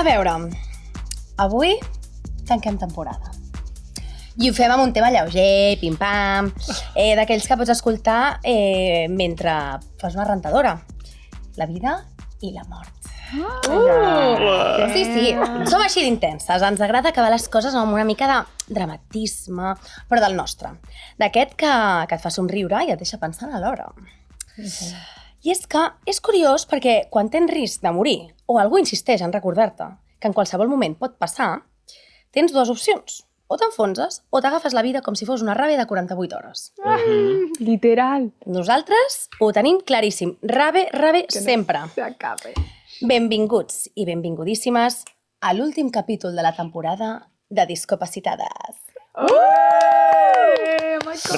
veure, avui tanquem temporada. I ho fem amb un tema lleuger, pim-pam, d'aquells que pots escoltar mentre fas una rentadora. La vida i la mort. Sí, som així d'intenses. Ens agrada acabar les coses amb una mica de dramatisme, però del nostre. D'aquest que et fa somriure i et deixa pensant alhora. I és que és curiós perquè quan tens risc de morir o algú insisteix en recordar-te que en qualsevol moment pot passar, tens dues opcions. O t'enfonses o t'agafes la vida com si fos una rave de 48 hores. Literal. Nosaltres ho tenim claríssim. Rave sempre. S'acabe. Benvinguts i benvingudíssimes a l'últim capítol de la temporada de Discapacitades.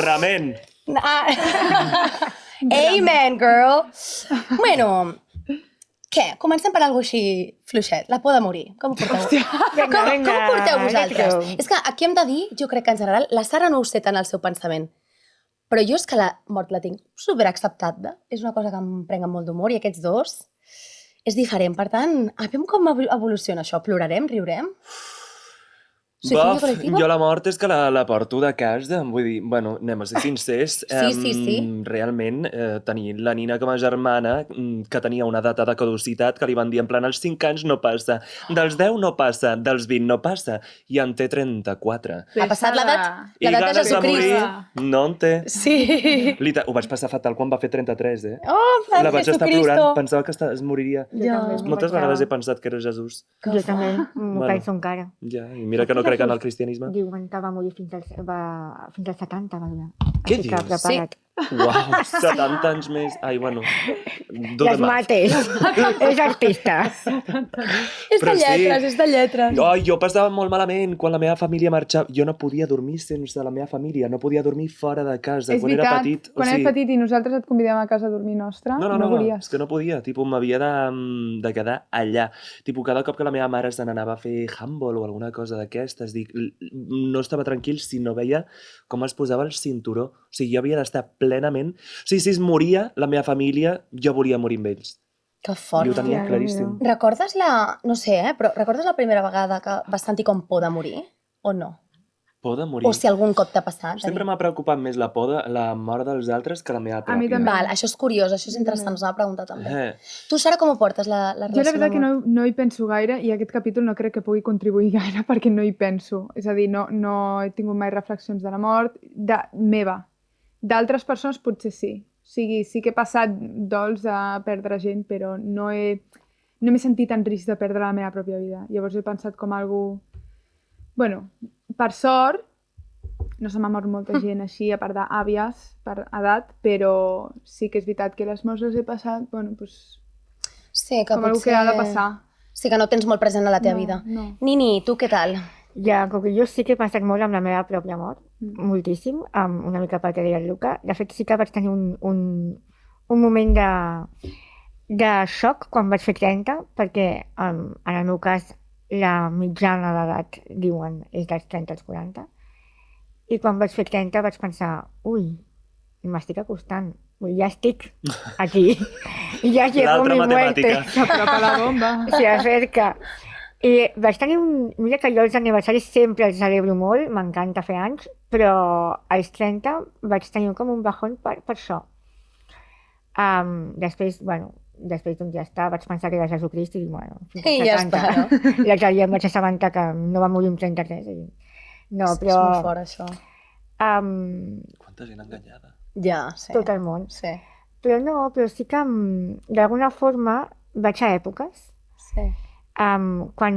Ramen. Amen, girl. Bueno, què? Comencem per alguna així fluixet. La por de morir. Com ho porteu? Com ho porteu vosaltres? És que aquí hem de dir, jo crec que en general, la Sara no ho sé tant el seu pensament, però jo és que la mort la tinc superacceptada. És una cosa que em prenc amb molt d'humor i aquests dos és diferent. Per tant, aviam com evoluciona això. Plorarem? Riurem? Bof, jo la mort és que la porto de casa, vull dir, bueno, anem a ser sincers. Sí. Realment, tenir la Nina com a germana, que tenia una data de caducitat, que li van dir en plan, als 5 anys no passa, dels 10 no passa, dels 20 no passa, i en té 34. Ha passat l'edat I de ganes de Jesucrist. morir, no en té. Sí. Ho vaig passar fatal quan va fer 33, Oh, La vaig estar plorant, pensava que es moriria. Ja. Moltes vegades he pensat que era Jesús. Jo també m'ho penso encara. Ja, i mira que no crec en el cristianisme. Diuen que va morir fins als 70, va durar. Què Així que dius? prepara't. Uau, 70 anys més. Ai, bueno. Les mates. És artista. És de lletres, és de lletres. Ai, jo passava molt malament quan la meva família marxava. Jo no podia dormir sense la meva família, no podia dormir fora de casa. És quan veritat, era petit. quan eres petit i nosaltres et convidem a casa a dormir nostra, No, volies. és que no podia. Tipo, m'havia de quedar allà. Tipo, cada cop que la meva mare se n'anava a fer handball o alguna cosa d'aquestes, no estava tranquil si no veia com es posava el cinturó. O sigui, jo havia d'estar plenament... O sigui, si es moria la meva família, jo volia morir amb ells. Que fort. I ho tenia claríssim. Recordes no sé, però recordes la primera vegada que vas sentir com por de morir? O no? Por de morir. O si algun cop t'ha passat? Sempre m'ha preocupat més la mort dels altres que la meva pròpia. A mi també. Val, això és curiós, això és interessant, us ho preguntar també. Eh. Tu, Sara, com ho portes, la Jo relació la veritat que amb no hi penso gaire i aquest capítol no crec que pugui contribuir gaire perquè no hi penso. És a dir, no he tingut mai reflexions de la mort meva. D'altres persones potser sí. O sigui, sí que he passat dols a perdre gent, però no m'he sentit en risc de perdre la meva pròpia vida. Llavors he pensat com algú... Bueno, per sort, no se m'ha mort molta gent així, a part d'àvies per edat, però sí que és veritat que les morts les he passat, bueno, doncs, Sí, que com algú que ha de passar. Sí, que no tens molt present a la teva vida. No. Nini, tu què tal? Ja, com que jo sí que he passat molt amb la meva pròpia mort, moltíssim, una mica pel que deia el Luca. De fet, sí que vaig tenir un moment de xoc quan vaig fer 30, perquè en el meu cas la mitjana d'edat, diuen, és dels 30 als 40. I quan vaig fer 30 vaig pensar, ui, m'estic acostant, ja estic aquí, ja llegó mi muerte. S'apropa la bomba. Se acerca. I vaig tenir mira que jo els aniversaris sempre els celebro molt, m'encanta fer anys, però als 30 vaig tenir com un bajón per això. Després doncs ja està, vaig pensar que era Jesucrist i bueno, fins als 70. I ja està, no? L'altre dia em vaig assabentar que no va morir amb 33. No, És però... molt fort, això. Quanta gent enganyada. Ja, sí. Tot el món. Sí. Però sí que d'alguna forma vaig a èpoques. Sí. Quan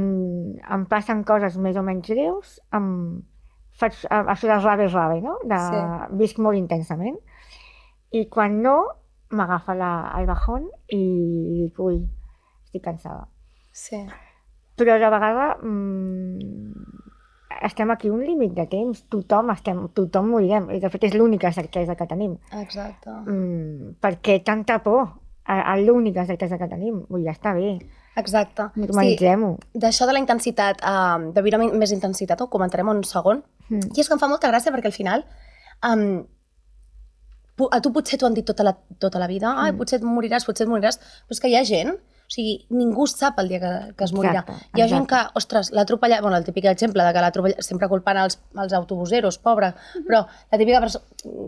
em passen coses més o menys greus, faig això de rave, no? Visc molt intensament. I quan no, m'agafa el bajón i dic, ui, estic cansada. Sí. Però a la vegada estem aquí un límit de temps, tothom morirem, i de fet és l'única certesa que tenim. Exacte. Per què tanta por? L'única certesa que tenim, ja està bé. Exacte. Normalitzem-ho. Sí, d'això de la intensitat, de viure amb més intensitat, ho comentarem un segon. I és que em fa molta gràcia perquè al final a tu potser t'ho han dit tota la vida, potser et moriràs, però és que hi ha gent, o sigui, ningú sap el dia que es morirà. Exacte, Hi ha gent exacte. que, ostres, l'ha atropellat, bueno, el típic exemple de que l'ha atropellat, sempre culpant els autobuseros, pobre, però la típica persona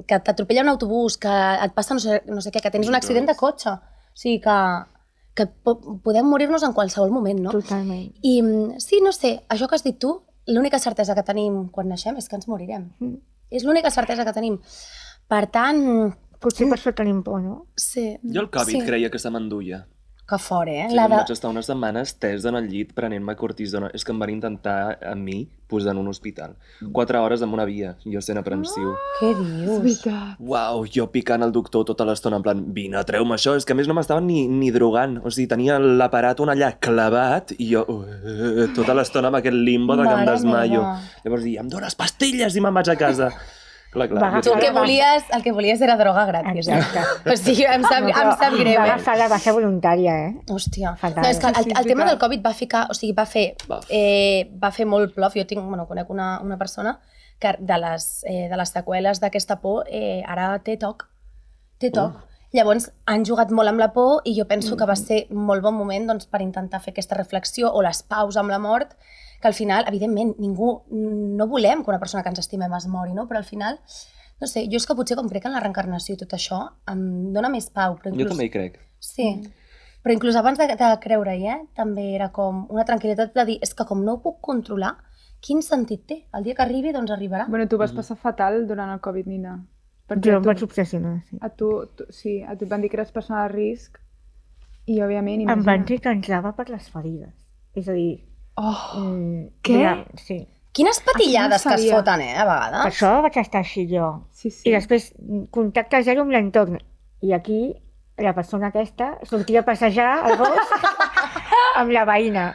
que t'atropella un autobús, que et passa no sé què, que tens un accident de cotxe. O sigui, que podem morir-nos en qualsevol moment, no? Totalment. I sí, no sé, això que has dit tu, l'única certesa que tenim quan naixem és que ens morirem. És l'única certesa que tenim. Per tant, Potser per això tenim por, no? sí. Jo el Covid creia que se m'enduia. Que fort, eh? Sí, vaig estar unes setmanes tès en el llit prenent-me cortisona. És que em van intentar a mi posar en un hospital. 4 hores en una via, jo sent aprensiu. Què És dius? veritat. Uau, jo picant el doctor tota l'estona, en plan, vine, treu-me això. És que a més no m'estaven ni drogant. O sigui, tenia l'aparat on allà clavat i jo tota l'estona amb aquest limbo de que em Mare desmaio. meva. Llavors dia, em dones pastilles i me'n vaig a casa. Clar, Va Tu jo el que volies era droga gratis. Exacte. O sigui, em sap greu, Va eh? agafar la baixa voluntària, eh? Hòstia. Fatal. No, és que Sí, el tema veritat. del Covid va ficar, o sigui, va fer molt plof. Jo conec una persona que de les seqüeles d'aquesta por ara té toc. Té toc. Llavors, han jugat molt amb la por i jo penso que va ser molt bon moment doncs, per intentar fer aquesta reflexió o les paus amb la mort, que al final, evidentment, ningú no volem que una persona que ens estimem es mori, no? Però al final, no sé, jo és que potser com crec en la reencarnació i tot això, em dona més pau. Però Jo també hi crec. Sí, però inclús abans de creure-hi, també era com una tranquil·litat de dir, és que com no ho puc controlar, quin sentit té? El dia que arribi, doncs arribarà. Bueno, tu vas passar fatal durant el Covid, Nina. Jo em vaig obsessionar, sí. a tu et van dir que eres persona de risc i, òbviament, Em van imagina't. dir que entrava per les ferides. És a dir... Oh, què? Què? Sí. Quines patillades Això no que es sabia. foten, a Per vegades. això vaig estar així jo. sí, sí. I després, contacte zero amb l'entorn. I aquí, la persona aquesta sortia a passejar al bosc amb la veïna.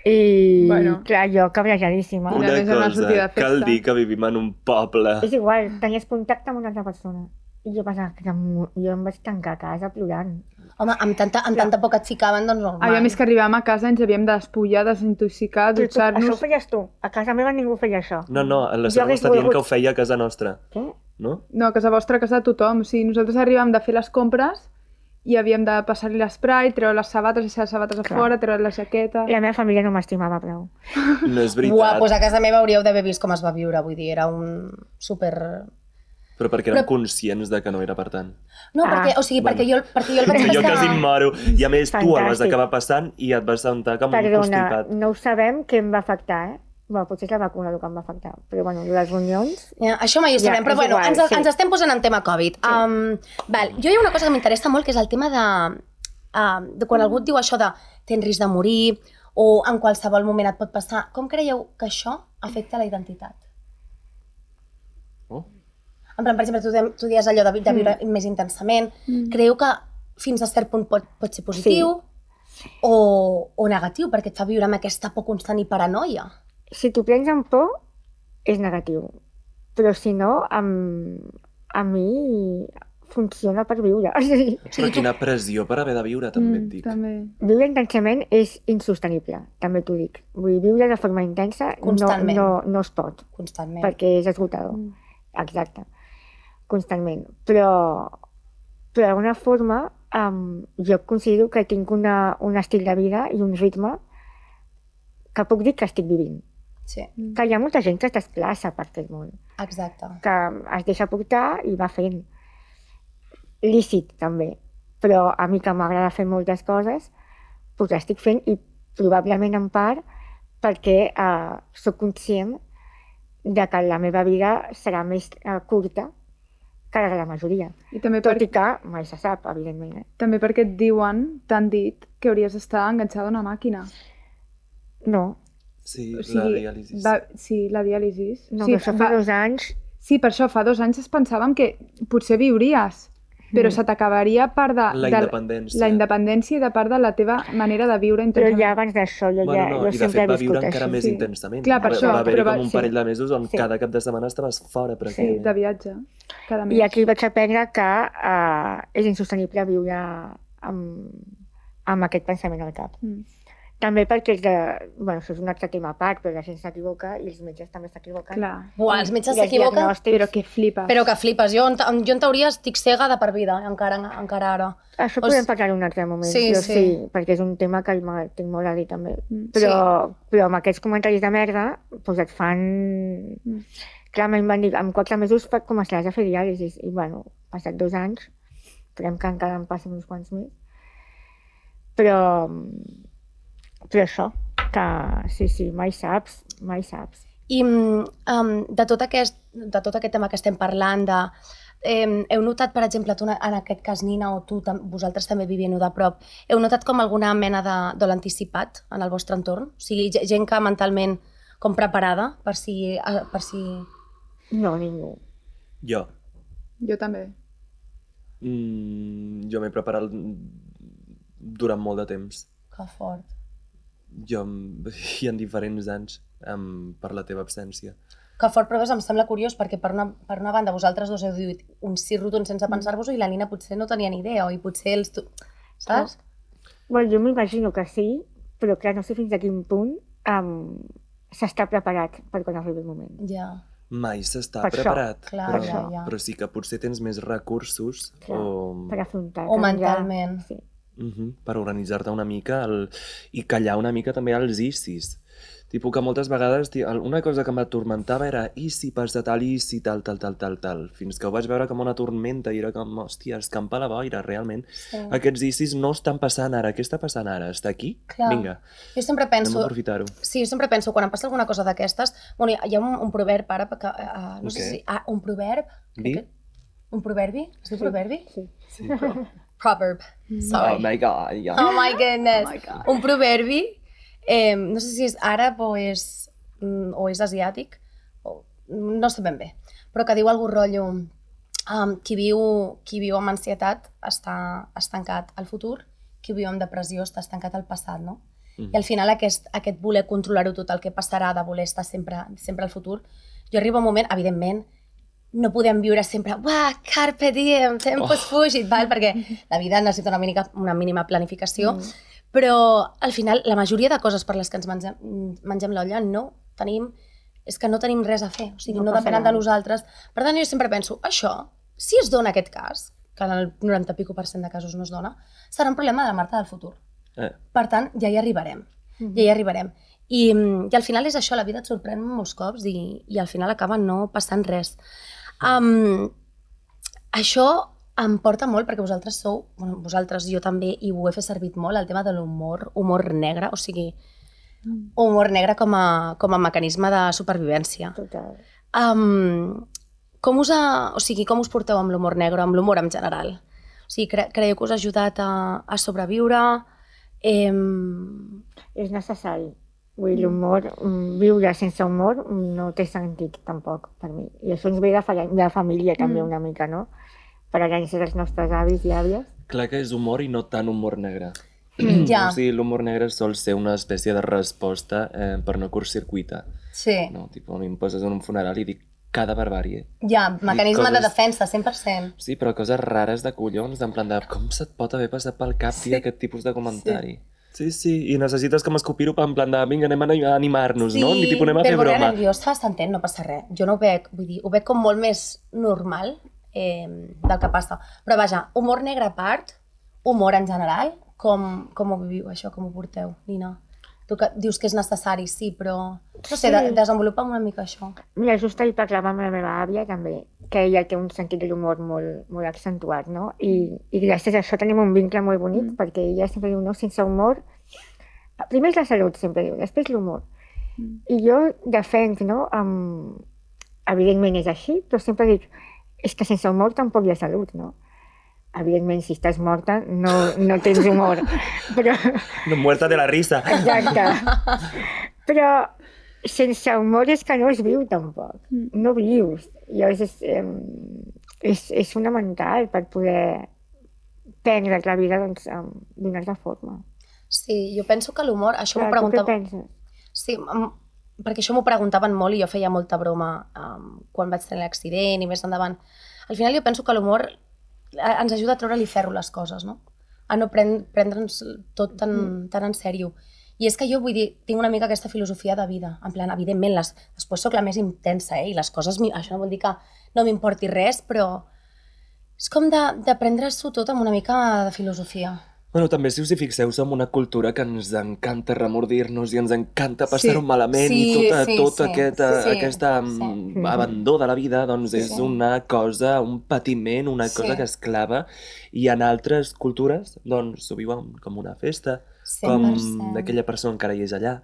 I, Bueno. clar, jo cabrejadíssima. I Una només anar a sortir de cosa, cal festa. dir que vivim en un poble. És igual, tenies contacte amb una altra persona. I jo pensava que jo em vaig tancar a casa plorant. Home, amb tanta por que et ficaven, doncs normal. Aviam, és que arribàvem a casa, ens havíem de despullar, desintoxicar, Però tu, això ho dutxar-nos... feies tu. A casa meva ningú feia això. No, la Jo Sara hagués m'està dient volgut- que ho feia a casa nostra, Què? no? No, a casa vostra, a casa de tothom. O sigui, nosaltres arribàvem de fer les compres i havíem de passar-li l'esprai, treure les sabates, deixar les sabates a Clar. fora, treure la jaqueta... La meva família no m'estimava prou. No és veritat. Buah, doncs a casa meva hauríeu d'haver vist com es va viure, vull dir, era un super... Però perquè érem Però- conscients de que no era per tant. No, perquè el vaig Que jo quasi em passar... moro. I a més, tu el vas Fantàstic. acabar passant i et vas sentar com un Perdona, constipat. no ho sabem què em va afectar, eh? Bueno, potser és la vacuna el que em va afectar. Però bueno, les reunions... Això mai ho Ja, sabem, però és bueno, igual, sí. ens estem posant en tema Covid. Val, jo hi ha una cosa que m'interessa molt, que és el tema de quan algú et diu això de tens risc de morir o en qualsevol moment et pot passar. Com creieu que això afecta la identitat? Oh. En plan, per exemple, tu dius allò de viure més intensament. Creieu que fins a cert punt pot ser positiu o negatiu, perquè et fa viure amb aquesta por constant i paranoia? Si t'ho prens amb por, és negatiu. Però si no, a mi funciona per viure. O sigui, Però quina pressió per haver de viure, també et dic. També. viure intensament és insostenible, també t'ho dic. Vull dir, viure de forma intensa Constantment. no es pot, Constantment. perquè és esgotador. Exacte. Constantment. Però d'alguna forma, jo considero que tinc un estil de vida i un ritme que puc dir que estic vivint. Sí, Que hi ha molta gent que es desplaça per aquest món, exacte. que es deixa portar i va fent. Lícit, també. Però a mi que m'agrada fer moltes coses, doncs l'estic fent i probablement en part perquè sóc conscient de que la meva vida serà més curta que la de la majoria. I també, Tot i que mai se sap, evidentment. també perquè et diuen, t'han dit, que hauries d'estar enganxada a una màquina. No, Sí, O la sigui, diàlisi. sí, la diàlisis. no, sí, que això fa 2 anys. Sí, per això, fa 2 anys es pensàvem que potser viuries, però se t'acabaria part de... La independència. La independència i de part de la teva manera de viure Però intensament. ja abans d'això, jo I de sempre fet he va viscut viure així. encara més Sí. intensament. Clar, per això, Va haver-hi però com un sí. parell de mesos on Sí. cada cap de setmana estaves fora, Sí, pràcticament. de viatge, cada mes. I aquí vaig aprendre que és insostenible viure amb aquest pensament al cap. També perquè això és un altre tema a part, però la gent s'equivoca i els metges també s'equivoquen. Clar. Buah, els metges I els s'equivoquen, diagnòstics- Però que flipes. però que flipes. Jo en teoria estic cega de per vida, encara ara. Això podem parlar en un altre moment. Sí, jo sí. sí, perquè és un tema que tinc molt a dir també. Però amb aquests comentaris de merda, doncs et fan... Clar, em van dir, amb 4 mesos començaràs a fer diàlisis. I bueno, passat 2 anys, esperem que encara en passin uns quants més. Però això, que sí, mai saps. I de tot aquest tema que estem parlant, heu notat, per exemple, tu en aquest cas, Nina, o tu, vosaltres també vivint-ho de prop, heu notat com alguna mena de l'anticipat en el vostre entorn? O sigui, gent que mentalment com preparada per si... No, ningú. Jo. Jo també. Jo m'he preparat durant molt de temps. Que fort. Jo, i en diferents anys, per la teva absència. Que fort, però em sembla curiós perquè per una banda vosaltres dos heu dit un sí rotund sense pensar-vos-ho i la Nina potser no tenia ni idea, o i potser saps? Bueno, jo m'imagino que sí, però clar, no sé fins a quin punt s'està preparat per quan arribi el moment. Ja. Mai s'està Per això, preparat, clar, ja. però sí que potser tens més recursos Per afrontar-te. O mentalment. Sí. per organitzar-te una mica i callar una mica també els issis. Tipus que moltes vegades una cosa que m'atormentava era i si passa tal, i si tal, fins que ho vaig veure com una tormenta i era com, hòstia, escampa la boira, realment. Sí. Aquests issis no estan passant ara, què està passant ara? Està aquí? Clar. Vinga, Jo sempre penso... anem a aprofitar-ho. Sí, jo sempre penso, quan em passa alguna cosa d'aquestes... Bueno, hi ha un proverb ara, que, no sé si... un proverb? Un proverbi? Es diu proverbi? Sí. Proverb, sorry. Oh my god, yeah. Oh my goodness. Un proverbi, no sé si és àrab o és asiàtic, no sé ben bé, però que diu algú rotllo, qui viu amb ansietat està estancat al futur, qui viu amb depressió està estancat al passat, no? I al final aquest voler controlar-ho tot, el que passarà, de voler estar sempre al futur, jo arribo a un moment, evidentment, no podem viure sempre, carpe diem, tempus fugit, perquè la vida necessita una mínima planificació, però al final la majoria de coses per les que ens mengem l'olla és que no tenim res a fer, o sigui, no depenen de nosaltres. Per tant, jo sempre penso, això, si es dona aquest cas, que en el 90% i escaig de casos no es dona, serà un problema de la Marta del futur. Per tant, ja hi arribarem. I al final és això, la vida et sorprèn molts cops i al final acaba no passant res. Això em porta molt, perquè vosaltres, jo també, i ho he fet servir molt, el tema de humor negre, o sigui, humor negre com a mecanisme de supervivència. Total. Com us porteu amb l'humor negre, amb l'humor en general? O sigui, creieu que us ha ajudat a sobreviure? És necessari. Vull dir, l'humor, viure sense humor no té sentit tampoc per mi. I això ens ve de família també una mica, no? Per herència dels nostres avis i àvies. Clar que és humor i no tant humor negre. Ja. O sigui, l'humor negre sol ser una espècie de resposta per no curtcircuitar. Sí. No? Tipo, a mi em poses en un funeral i dic cada barbàrie. Ja, mecanisme de defensa, 100%. Sí, però coses rares de collons, en plan de com se't pot haver passat pel cap, tia, aquest tipus de comentari. Sí, i necessites com escopir-ho en plan de vinga, anem a animar-nos, no? Ni tipus anem a fer broma. Jo estava s'entén, no passa res. Jo no ho veig, vull dir, ho veig com molt més normal del que passa. Però vaja, humor negre a part, humor en general, com ho viviu això, com ho porteu, Nina? Tu que dius que és necessari, sí, però... No sé, desenvolupa'm una mica això. Mira, just ahir parlava amb la meva àvia també, que ella té un sentit de l'humor molt accentuat, no? I gràcies a això tenim un vincle molt bonic, perquè ella sempre diu, no, sense humor... Primer és la salut, sempre diu, després l'humor. I jo defenc, no? Evidentment és així, però sempre dic, és que sense humor tampoc hi ha salut, no? Evidentment, si estàs morta, no tens humor, però... No, muerta de la risa. Exacte. Però sense humor és que no es viu tampoc, no vius. Llavors és fonamental per poder prendre la vida d'una altra forma. Sí, jo penso que l'humor, això m'ho Tu què preguntava... penses? Sí, perquè això m'ho preguntaven molt i jo feia molta broma quan vaig tenir l'accident i més endavant. Al final jo penso que l'humor ens ajuda a treure-li ferro les coses, no? A no prendre'ns tot tan en sèrio. I és que jo vull dir, tinc una mica aquesta filosofia de vida, en plan, evidentment, després sóc la més intensa, i les coses, això no vol dir que no m'importi res, però és com de prendre-s'ho tot amb una mica de filosofia. Bueno, també si us hi fixeu, som una cultura que ens encanta remordir-nos i ens encanta passar-ho malament i tot aquest abandó de la vida doncs és una cosa, un patiment, una cosa que es clava, i en altres cultures doncs s'ho viuen com una festa, com aquella persona encara hi és allà,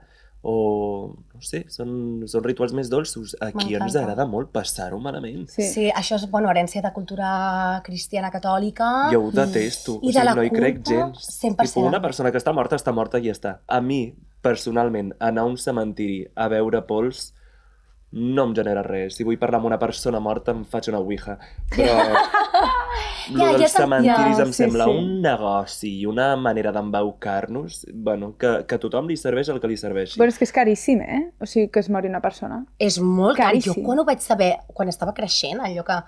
o no sé, són rituals més dolços. Aquí ens agrada molt passar-ho malament. Sí, això és, herència de cultura cristiana catòlica. Jo ho detesto, I de la no hi crec culpa, gens. 100%. Una persona que està morta i ja està. A mi, personalment, anar a un cementiri a veure pols no em genera res. Si vull parlar amb una persona morta em faig una ouija. Però dels cementiris em sembla un negoci i una manera d'embaucar-nos, que a tothom li serveix el que li serveixi. Però és que és caríssim, O sigui, que es mori una persona. És molt caríssim. Jo quan ho vaig saber, quan estava creixent, allò que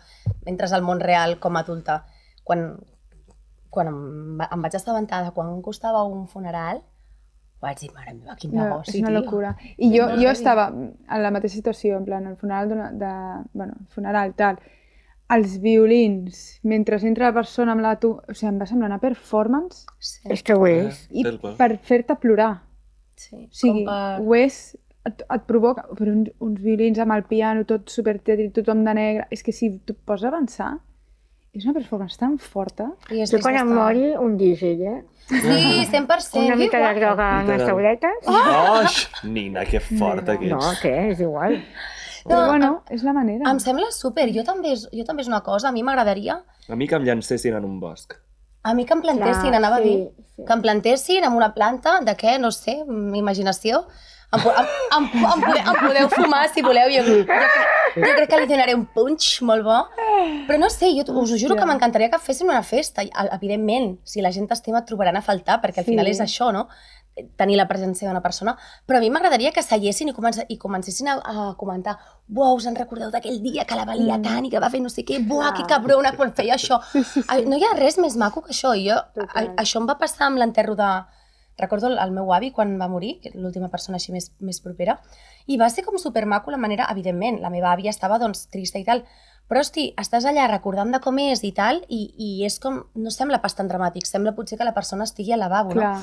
entres al món real com a adulta, quan em vaig assabentar de quan costava un funeral, vaig dir, mare meva, quin negoci, és una locura. I jo estava en la mateixa situació, en plan, el funeral, tal, els violins, mentre entra la persona amb la o sigui, em va semblar una performance. És que ho és. I per fer-te plorar. Sí, o sigui, ho és, et provoca, però uns violins amb el piano, tot supertètric, tothom de negre, és que si tu pots avançar, és una performance tan forta. Jo quan em mori, un DJ, Sí, 100%. Una mica de droga en les tauletes. Nina, que forta que ets. No, què? És igual. Però és la manera. Em sembla súper. Jo també és una cosa, a mi m'agradaria... A mi que em llancessin en un bosc. A mi que em plantessin, anava a dir, que em plantessin en una planta, de què, no sé, imaginació. Em podeu fumar, si voleu. Jo crec que li donaré un punch molt bo. Però no sé, jo us ho juro que m'encantaria que fessin una festa. Evidentment, si la gent t'estima et trobaran a faltar, perquè al final és això, no? Tenir la presència d'una persona, però a mi m'agradaria que seiessin i comencessin a comentar: buah, us en recordeu d'aquell dia que la valia tant i que va fer no sé què, buah, que cabrona quan feia això. No hi ha res més maco que això. Això em va passar amb l'enterro de... Recordo el meu avi quan va morir, l'última persona així més propera, i va ser com supermaco la manera, evidentment, la meva àvia estava doncs trista i tal, però hosti, estàs allà recordant de com és i tal, i és com, no sembla pas tan dramàtic, sembla potser que la persona estigui al lavabo, no?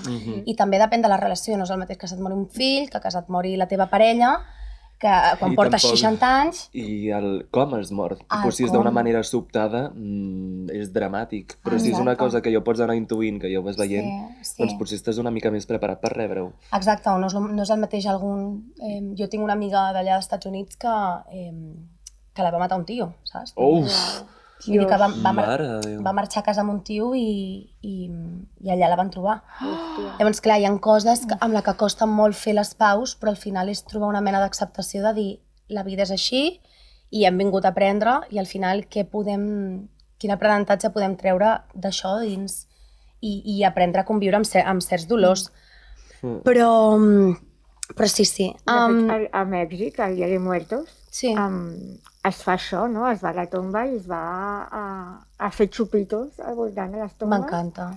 I també depèn de la relació, no és el mateix que se't mori un fill, que se't mori la teva parella, que quan portes 60 anys... I com es mor. Si és d'una manera sobtada, és dramàtic. Però si és una cosa que jo pots anar intuint, que ja ho vas veient, doncs potser estàs una mica més preparat per rebre-ho. Exacte, no és el mateix algun... Jo tinc una amiga d'allà dels Estats Units que la va matar un tio, saps? Vull dir que va marxar a casa amb un tio i allà la van trobar. Llavors, clar, hi ha coses amb les que costa molt fer les paus, però al final és trobar una mena d'acceptació de dir la vida és així i hem vingut a aprendre i al final quin aprenentatge podem treure d'això dins i aprendre a conviure amb certs dolors. Però sí. De fet, a Mèxic, al Dia de Muertos, es fa això, no? Es va a la tomba i es va a fer xupitos al voltant de les tombes. M'encanta.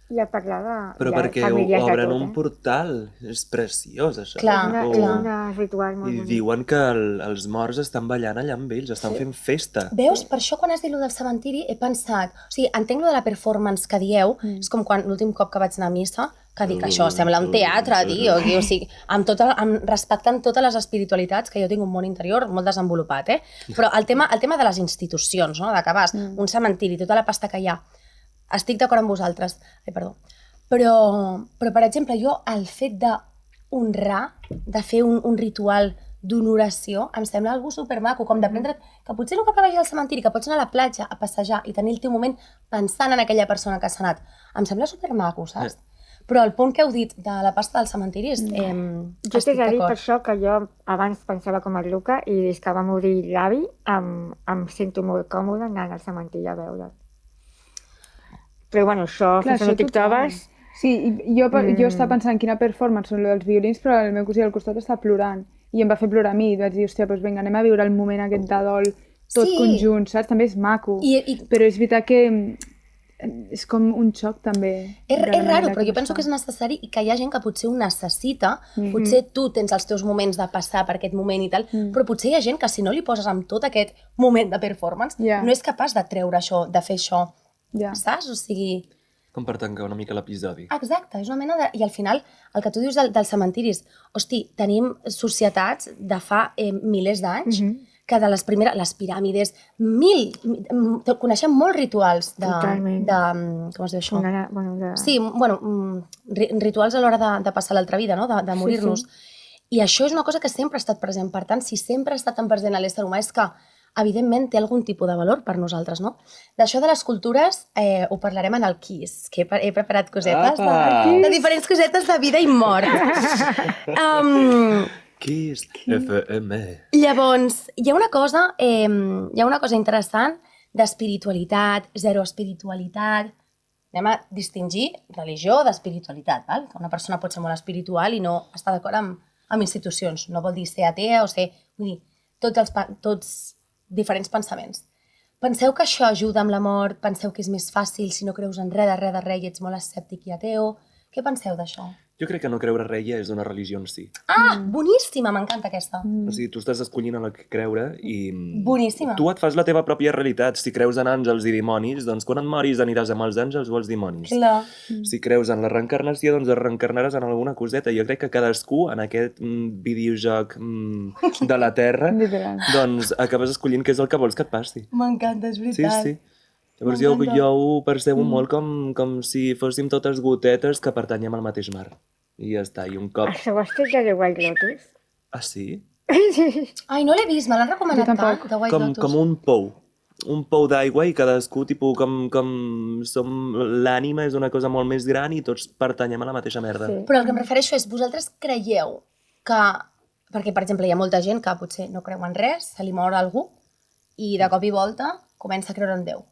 I a parlar de però perquè obren un portal, és preciós això. Clar. És un ritual molt bonic. I diuen que els morts estan ballant allà amb ells, estan fent festa. Veus? Per això quan has dit allò del cementiri he pensat, o sigui, entenc allò de la performance que dieu, és com quan l'últim cop que vaig anar a missa, que dic, això sembla un teatre, tio, o sigui, respectant totes les espiritualitats, que jo tinc un món interior molt desenvolupat, però el tema de les institucions, no? De que vas, un cementiri, tota la pasta que hi ha, estic d'acord amb vosaltres, però per exemple, jo el fet d'honrar, de fer un ritual d'honoració, em sembla algo supermaco, com d'aprendre que potser no cal que vagis al cementiri, que pots anar a la platja a passejar i tenir el teu moment pensant en aquella persona que s'ha anat. Em sembla supermaco, saps? Però el punt que heu dit de la pasta del cementiri és... Jo t'he de dir per això que jo abans pensava com el Luca i des que va morir l'avi em sento molt còmode anant al cementiri a veure'l. Però bueno, això, fins que no t'hi trobes... Sí, jo estava pensant quina performance són dels violins, però el meu cosí al costat està plorant. I em va fer plorar a mi, i vaig dir, hòstia, doncs vinga, anem a viure el moment aquest de dol tot conjunt, saps? També és maco. Però és veritat que és com un xoc també. És de la manera raro, però jo penso es que és fa. necessari i que hi ha gent que potser ho necessita. Potser tu tens els teus moments de passar per aquest moment i tal, però potser hi ha gent que si no li poses amb tot aquest moment de performance, Ja. no és capaç de treure això, de fer això, Ja. saps? O sigui... Com per tancar una mica l'episodi. Exacte, és una mena de... I al final, el que tu dius dels cementiris, hosti, tenim societats de fa milers d'anys que de les primeres, les piràmides, coneixem molts rituals Totalment. com es diu això? Bueno, Sí, bueno, rituals a l'hora de passar l'altra vida, no? De morir-nos. I això és una cosa que sempre ha estat present. Per tant, si sempre ha estat tan present a l'ésser humà és que, evidentment, té algun tipus de valor per nosaltres, no? D'això de les cultures ho parlarem en el Kiss, que he preparat cosetes de diferents cosetes de vida i mort. Kiss FM. Llavors, hi ha una cosa interessant d'espiritualitat, zero espiritualitat. Anem a distingir religió d'espiritualitat, val? Que una persona pot ser molt espiritual i no està d'acord amb institucions. No vol dir ser atea o ser... Vull dir, tots diferents pensaments. Penseu que això ajuda amb la mort? Penseu que és més fàcil si no creus en res i ets molt escèptic i ateu? Què penseu d'això? Jo crec que no creure res ja és una religió en si. Ah, boníssima, m'encanta aquesta. O sigui, tu estàs escollint en el que creure i... Boníssima. Tu et fas la teva pròpia realitat. Si creus en àngels i dimonis, doncs quan et moris aniràs amb els àngels o els dimonis. Clar. Si creus en la reencarnació, doncs es reencarnaràs en alguna coseta. Jo crec que cadascú, en aquest videojoc de la Terra, Literal. doncs acabes escollint què és el que vols que et passi. M'encanta, és Sí, veritat. sí. Llavors jo ho percebo molt com si fóssim totes gotetes que pertanyem al mateix mar. I ja està, i un cop... Això ho has fet de The White Lotus? Ah, sí? Ai, no l'he vist, me l'han recomanat Jo tampoc. tant, de White Lotus. Com un pou. Un pou d'aigua i cadascú, tipus, com som... L'ànima és una cosa molt més gran i tots pertanyem a la mateixa merda. Sí. Però el que em refereixo és, vosaltres creieu que... Perquè, per exemple, hi ha molta gent que potser no creu en res, se li mor algú i de cop i volta comença a creure en Déu.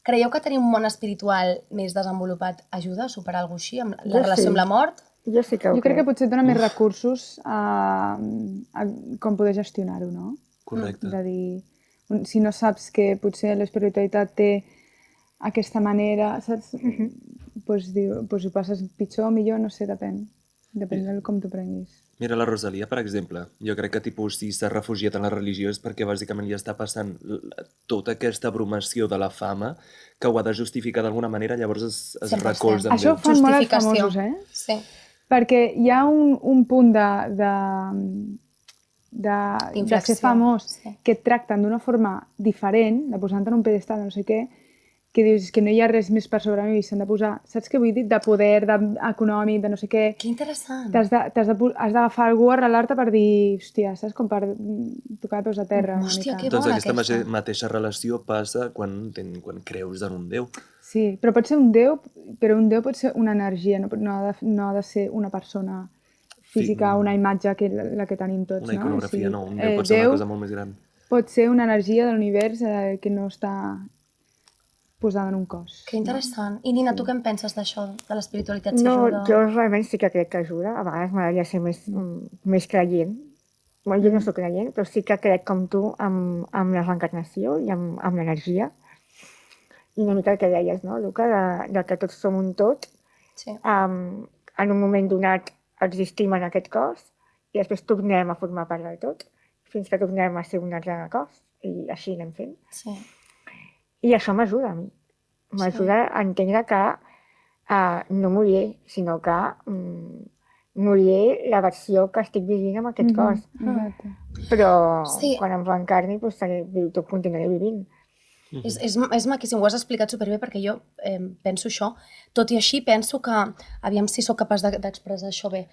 Creieu que tenir un món espiritual més desenvolupat ajuda a superar alguna cosa així, amb la Jo relació sí. amb la mort? Jo sí que ho Jo crec que crec. potser et dona més recursos a com poder gestionar-ho, no? Correcte. És a dir, si no saps que potser l'espiritualitat té aquesta manera, saps? Doncs ho passes pitjor o millor, no sé, depèn. Depèn de com t'ho prenguis. Mira, la Rosalia, per exemple, jo crec que tipus, si s'ha refugiat en la religió és perquè bàsicament li està passant tota aquesta abrumació de la fama que ho ha de justificar d'alguna manera, llavors es 100%. recolza en Això ho Déu. fan molt els Justificació. famosos, eh? Sí. Perquè hi ha un punt de ser D'inflexió. famós Sí. que et tracten d'una forma diferent, de posar-te en un pedestal de no sé què, que dius que no hi ha res més per sobre mi i s'han de posar, saps què vull dir? De poder, econòmic, de no sé què. Que interessant. Has d'agafar algú, arrelar-te per dir, hòstia, saps? Com per tocar de peus a terra una Hòstia, mica. que Doncs bona aquesta aquesta. mateixa relació passa quan creus en un Déu. Sí, però pot ser un déu, però un déu pot ser una energia, no ha de ser una persona física, una imatge que la que tenim tots, Una no? iconografia, O sigui, no. Un Déu pot ser una cosa molt més gran. pot ser una energia de l'univers que no està posada en un cos. Que interessant. I Nina, tu què en penses d'això, de l'espiritualitat? Si No, ajuda? jo realment sí que crec que ajuda. A vegades m'agradaria ser més creient. Bueno, jo no soc creient, però sí que crec com tu amb la reencarnació i amb l'energia. I una mica el que deies, no, Luca, de que tots som un tot. Sí. En un moment donat existim en aquest cos i després tornem a formar part del tot fins que tornem a ser un altre cos i així anem fent. Sí. I això m'ajuda a mi. M'ajuda a entendre que no moriré, sinó que moriré la versió que estic vivint amb aquest cos. Exacte. Però Sí. quan em reencarni, doncs, continuaré vivint. És maquíssim, ho has explicat superbé perquè jo penso això. Tot i així penso que, aviam si sóc capaç d'expressar això bé,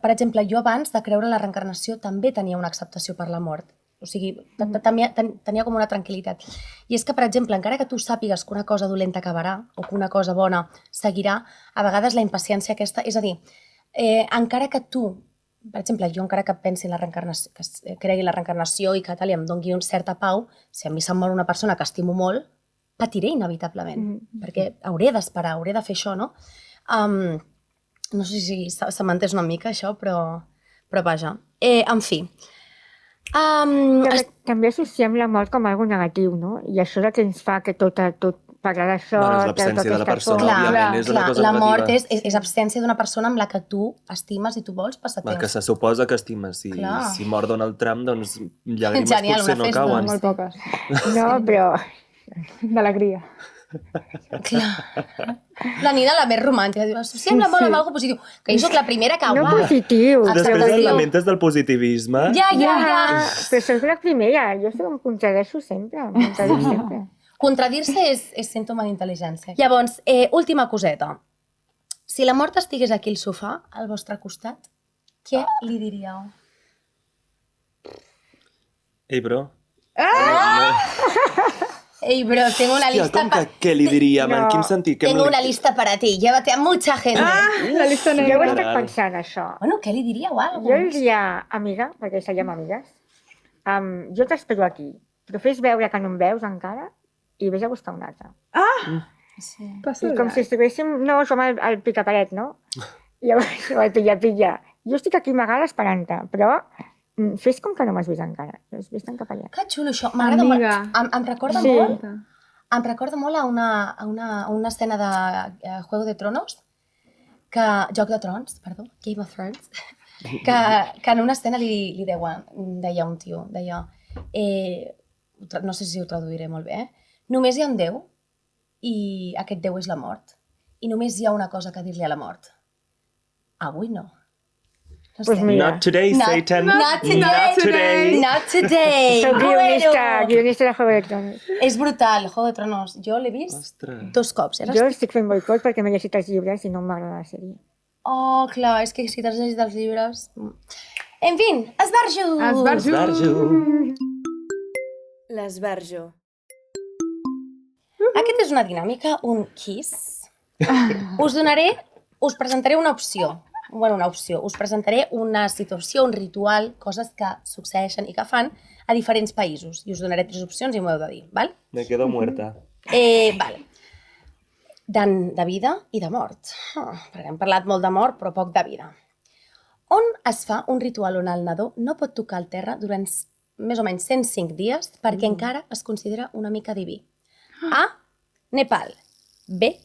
per exemple, jo abans de creure en la reencarnació també tenia una acceptació per la mort. O sigui, tenia com una tranquil·litat. I és que, per exemple, encara que tu sàpigues que una cosa dolenta acabarà o que una cosa bona seguirà, a vegades la impaciència aquesta... És a dir, encara que tu, per exemple, jo encara que pensi en la reencarnació, que cregui en la reencarnació i que tal, i em doni una certa pau, si a mi se'm mor una persona que estimo molt, patiré inevitablement, perquè hauré d'esperar, hauré de fer això, no? No sé si se m'ha entès una mica això, però vaja. En fi. També associem la mort com algo negatiu, no? I això és el que ens fa que tot parlar d'això... Bueno, és l'absència de la persona, Clar, òbviament, és una clar, cosa la negativa. mort és absència d'una persona amb la que tu estimes i tu vols passar Va, que temps. se suposa que estimes. Clar. Si mor Donald Trump, doncs llàgrimes Genial, potser una no festa. cauen. Molt poques. No, però... D'alegria. Clar. La Nina, la més romàntica, diu, associem la mort amb alguna positiu. Que jo soc la primera que... No uau. positiu. Després Acceptació. et lamentes del positivisme. Ja. Però soc la primera. Jo em contradeixo sempre. Em contradic sempre. Contradir-se és símptoma d'intel·ligència. Llavors, última coseta. Si la mort estigués aquí al sofà, al vostre costat, què li diríeu? Ei, bro. Ei, bro, tengo una Hòstia, lista com que què li diríem? En quin sentit? Que Tengo una lista para ti. Llévate a mucha gente. La llista Jo ho he negra. estat pensant, això. Bueno, què li diríeu? Jo li diria, amiga, perquè seríem amigues, jo t'espero aquí, però fes veure que no em veus encara i vés a buscar un altre. Sí. Passa I com si estiguéssim, no, som al picaparet, no? I llavors, o al pilla-pilla. Jo estic aquí amagada esperant-te, però fes com que no m'has vist encara. Vés-te'n cap allà. Que xulo això. M'agrada molt. Amiga. Em recorda Sí. molt. Em recorda molt a una escena de Juego de Tronos, Joc de Trons, perdó, Game of Thrones, que en una escena li deia un tio, no sé si ho traduiré molt bé, només hi ha un Déu i aquest Déu és la mort. I només hi ha una cosa que dir-li a la mort. Avui no. No Pues sé. mira. Not today, Satan. Not today. Not today. Not today. Soc Bueno. guionista de Juego de Tronos. És brutal, Juego de Tronos. Jo l'he vist Ostres. 2 cops. Jo estic fent boicot perquè m'he llegit els llibres i no m'agrada la sèrie. Oh, clar, és que si t'has llegit els llibres... En fin, esbarjo! Esbarjo. L'esbarjo. Aquesta és una dinàmica, un kiss. Us presentaré una opció. Bueno, una opció. Us presentaré una situació, un ritual, coses que succeeixen i que fan a diferents països. I us donaré 3 opcions i m'ho heu de dir, val? Me quedo muerta. Vale. De vida i de mort. Perquè hem parlat molt de mort, però poc de vida. On es fa un ritual on el nadó no pot tocar el terra durant més o menys 105 dies perquè encara es considera una mica diví? A. Nepal. B.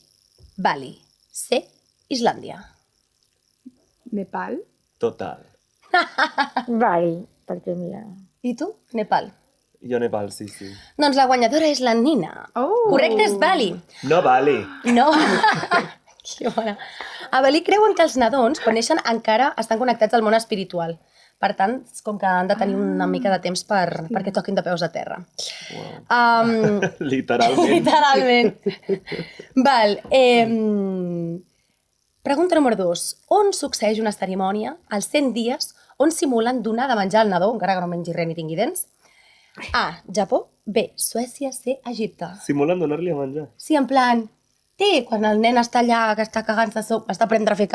Bali. C. Islàndia. Nepal? Total. Bali, perquè mira... I tu? Nepal. Jo Nepal, sí. Doncs la guanyadora és la Nina. Oh! Correcte, és Bali. No vale. No. Que bona. A Bali creuen que els nadons, quan neixen, encara estan connectats al món espiritual. Per tant, és com que han de tenir una mica de temps perquè toquin de peus a terra. Literalment. Literalment. Val. Pregunta número 2. On succeeix una cerimònia als 100 dies on simulen donar de menjar al nadó, encara que no mengi res ni tingui dents? A. Japó. B. Suècia. C. Egipte. Simulen donar-li a menjar. Sí, en plan... quan el nen està allà, que està cagant-se sopa, està aprenent a fer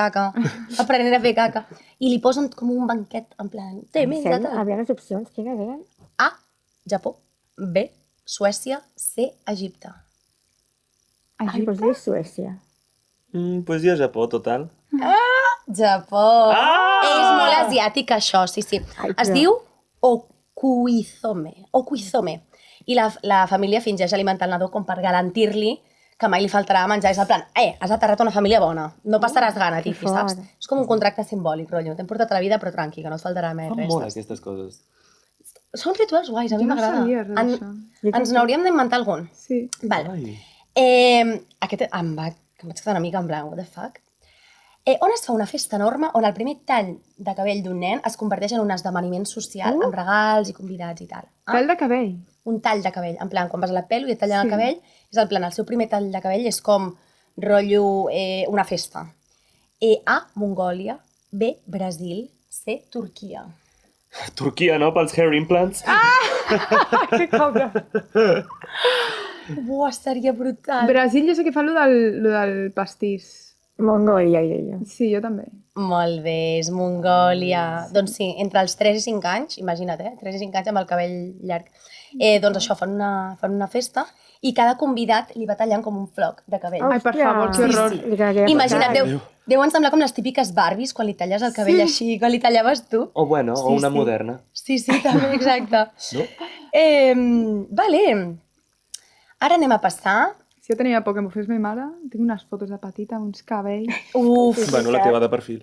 caca, i li posen com un banquet, en plan... Menja tal. Havia les opcions, quines eren? A. Japó. B. Suècia. C. Egipte. Doncs dic Suècia. Pues jo Japó, total. Japó. És molt asiàtic, això, sí. Ai, Es però- diu okuizome. I la família fingeix alimentar el nadó com per garantir-li que mai li faltarà menjar. És el plan, has aterrat una família bona, no passaràs gana, que tipi, saps? fort. És com un contracte simbòlic, rotllo. T'hem portat a la vida, però tranqui, que no et faltarà mai Em res. mola saps? aquestes coses. Són rituals guais, a mi Jo no m'agrada. sabia res d'això. Ens n'hauríem d'inventar algun. Sí. Val. Ai. Aquest em vaig quedar una mica en blanc, what the fuck? On es fa una festa enorme on el primer tall de cabell d'un nen es converteix en un esdeveniment social amb regals i convidats i tal. Tall de cabell. Un tall de cabell, en plan, quan vas a la pelo i et tallen Sí. el cabell, és el plan, el seu primer tall de cabell és com rotllo una festa. A, Mongòlia, B, Brasil, C, Turquia. Turquia, no? Pels hair implants? Que cobra. Buah, seria brutal. Brasil jo sé que fa lo del pastís. Mongòlia, diria jo. Sí, jo també. Molt bé, és Mongòlia. Doncs sí, entre els 3 i 5 anys, imagina't, 3 i 5 anys amb el cabell llarg. Doncs això, fan una festa i cada convidat li va tallant com un floc de cabell. Ai, per favor, que horror. Imagina't, deuen semblar com les típiques Barbies quan li talles el cabell així, quan li tallaves tu. O bueno, o Sí, una sí. moderna. Sí, també, exacte. No? Vale. Ara anem a passar Si jo tenia por que m'ho fes ma mare, tinc unes fotos de petita amb uns cabells. Uf, Bueno, la teva de perfil.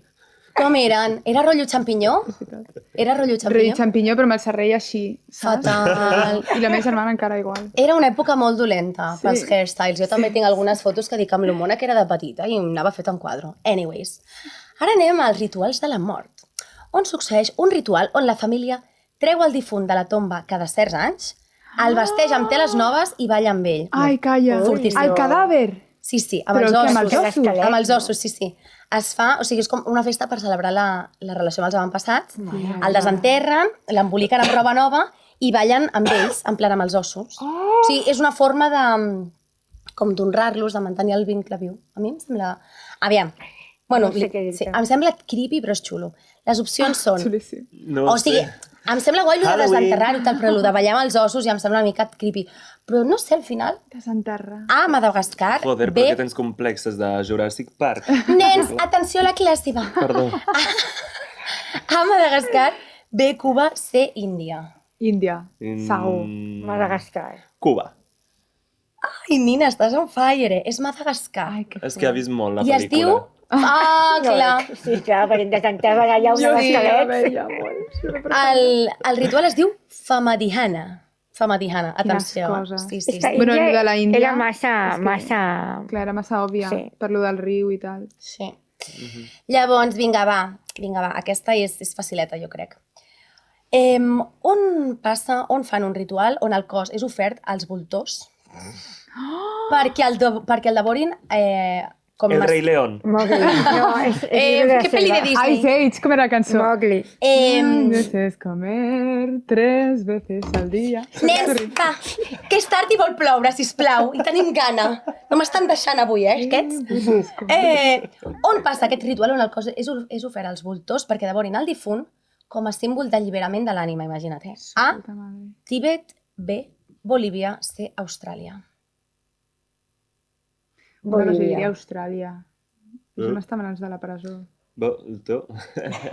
com eren? Era rotllo champinyó? És veritat. Era rotllo Rei champinyó? xampinyó, però amb el serrell així, saps? Fatal. I la meva germana encara igual. Era una època molt dolenta Sí. pels hairstyles. Jo també tinc algunes fotos que dic amb lo mona que era de petita i em anava fet en quadro. Anyways, ara anem als rituals de la mort, on succeeix un ritual on la família treu el difunt de la tomba cada certs anys, el vesteix amb teles noves i balla amb ell. Ai, calla. Fortíssim. El cadàver. Sí, sí, amb Però els què, ossos. amb els ossos? Amb els ossos, sí, sí. Es fa, o sigui, és com una festa per celebrar la relació amb els avantpassats. El desenterren, l'emboliquen amb roba nova i ballen amb ells, en plan amb els ossos. O sigui, és una forma de com d'honrar-los, de mantenir el vincle viu. A mi em sembla... Aviam, bueno, No sé què dir-te. sí, em sembla creepy, però és xulo. Les opcions són... Xulíssim. No O sigui, em sembla guai el de Halloween. desenterrar-ho, i tal, però el de ballar amb els ossos ja em sembla una mica creepy. Però no sé, al final, Desenterrar. A, Madagascar, Joder, B, per què tens complexes de Jurassic Park? nens, atenció a la classe, va. Perdó. A, Madagascar, B, Cuba, C, Índia. Índia. Segur. Madagascar. Cuba. Ai, Nina, estàs on fire, És Madagascar. Ai, que És que ha vist molt la I es pel·lícula. diu... Ah, clar. Sí, clar, perquè desenterren allà una sí, esquelet. veia molt. El ritual es diu Famadihana. Famadihana, atenció. coses. Sí, sí, És que sí. Bueno, Índia el de la Índia era massa... és que- massa... Clar, era massa òbvia, Sí. per lo del riu i tal. Sí. Llavors, vinga, va, aquesta és facileta, jo crec. On fan un ritual on el cos és ofert als voltors perquè el devorin com El Rei León. Mogli. No, és llibre què pel·li de selva. Disney? Ice Age, com era la cançó? Mogli. Deses comer 3 veces al dia. Nens, va, que és tard i vol ploure, sisplau, i tenim gana. No m'estan deixant avui, aquests? On passa aquest ritual on el cos és ofert als voltors perquè devorin el difunt com a símbol d'alliberament de l'ànima, imagina't. A, Puta madre. Tíbet, B, Bolívia, C, Austràlia. Bueno, jo Bolívia. diria Austràlia. Això no està en mans de la presó. Tu?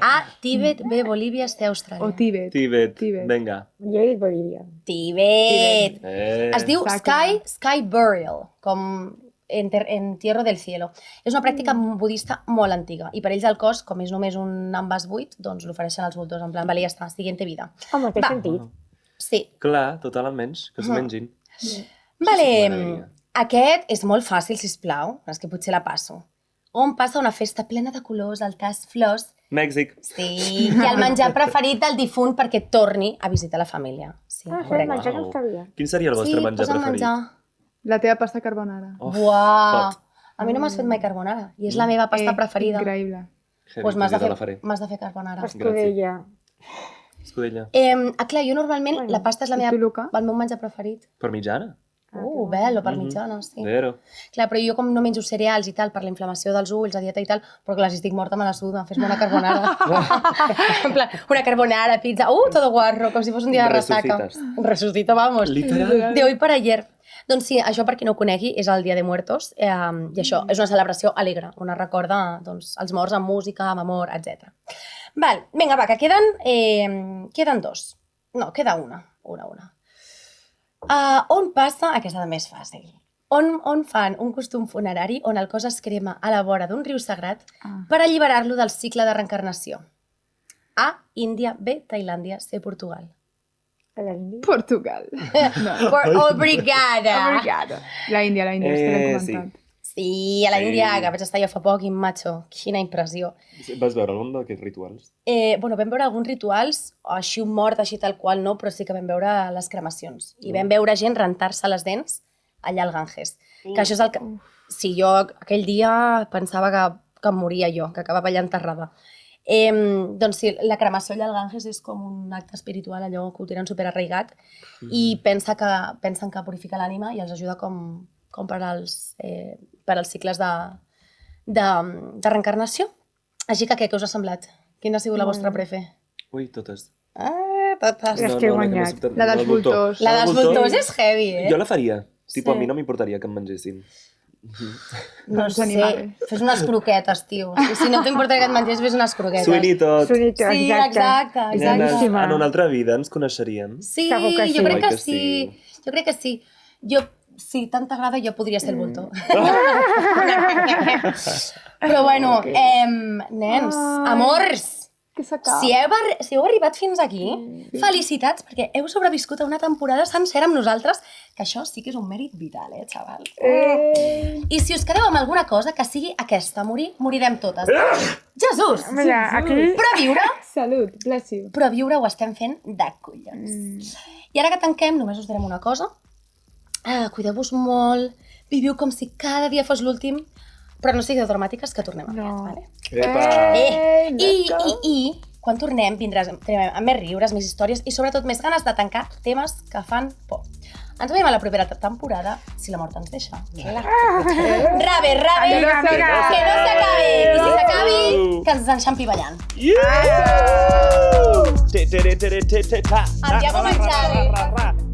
A, Tíbet, B, Bolívia, C, Austràlia. O Tíbet. Tíbet. Tíbet. Vinga. Jo he dit Bolívia. Tíbet! Es diu Està Sky Burial, com entierro del cielo. És una pràctica budista molt antiga i per ells el cos, com és només un envàs buit, doncs l'ofereixen als voltors, en plan, vale, ja està, siguiente vida. Home, té Va. sentit. Sí. Clar, totalment, que es mengin. Vale, M'agradaria. aquest és molt fàcil, sisplau, és que potser la passo. On passa una festa plena de colors, altars, flors, Mèxic. sí, i el menjar preferit del difunt perquè torni a visitar la família. Sí, Ah, això correcte. el menjar no ho sabia. Quin seria el vostre Sí, menjar posa'm preferit? La teva pasta carbonara. Oh, Buah! hot. A mi no m'has fet mai carbonara i és la meva pasta preferida. Increïble. Heavy, Doncs pues la faré. m'has de fer carbonara. Escudella. Escudella. Clar, jo normalment la pasta és I tu, Luca? el meu menjar preferit. Per mitjana? Bello, per mitjana, sí. Vero. Clar, però jo com no menjo cereals i tal, per la inflamació dels ulls, la dieta i tal, però clar, si estic morta me la suda, fes-me una carbonara. En plan, una carbonara, pizza, todo guarro, com si fos un dia de ressaca. Resucitas. Resucito, vamos. Literal. De hoy para ayer. Doncs sí, això per qui no ho conegui és el Dia de Muertos i això és una celebració alegre, on es recorda doncs, els morts amb música, amb amor, etc. Val, vinga, va, que queden dos. No, queda una. On passa, aquesta també és fàcil, on fan un costum funerari on el cos es crema a la vora d'un riu sagrat per alliberar-lo del cicle de reencarnació. A, Índia, B, Tailàndia, C, Portugal. A l'Índia. Portugal. Obrigada! Obrigada. La Índia, està ben sí. comentat. Sí, a la Sí. Índia, que vaig estar jo fa poc i macho, quina impressió. Vas veure algun d'aquests rituals? Bueno, vam veure alguns rituals, així un mort, així tal qual no, però sí que vam veure les cremacions. I vam veure gent rentar-se les dents allà al Ganges. Que això és el que... Sí, jo aquell dia pensava que em moria jo, que acabava allà enterrada. Doncs sí, la cremació allà al Ganges és com un acte espiritual, allò que ho tenen superarraigat, i pensen que purifica l'ànima i els ajuda com per als cicles de reencarnació. Així que què us ha semblat? Quina ha sigut la vostra prefe? Ui, totes. Totes. Les que he guanyat. La dels voltors. La dels voltors és heavy, Jo la faria. Tipo, Sí. a mi no m'importaria que em mengessin. No Els sé, animals. fes unes croquetes, tio. Si no t'importaria que et mengés, fes unes croquetes. Suïni tot. Sonito, Sí, exacte. Nenes, Boníssima. en una altra vida ens coneixeríem. Sí, Segur que sí. jo crec Oi que que sí. sí. Jo crec que sí. Jo si tant t'agrada, jo podria ser el voltor. Però bueno, nens, amors, Que s'acaba. si heu arribat fins aquí, felicitats, perquè heu sobreviscut a una temporada sencera amb nosaltres, que això sí que és un mèrit vital, xaval? I si us quedeu amb alguna cosa, que sigui aquesta, morirem totes. Jesús! Mira, aquí... Però viure, Salut, bless you. però viure ho estem fent de collons. I ara que tanquem, només us direm una cosa. Cuideu-vos molt, viviu com si cada dia fos l'últim, però no sigueu dramàtiques, que tornem aviat, vale? I quan tornem vindrem amb més riures, més històries i sobretot més ganes de tancar temes que fan por. Ens veiem a la propera temporada, si la mort ens deixa. Rabe, Amiga, que no s'acabi! I si s'acabi, que ens enxampi ballant. Yeah! Andiamo a mangiare.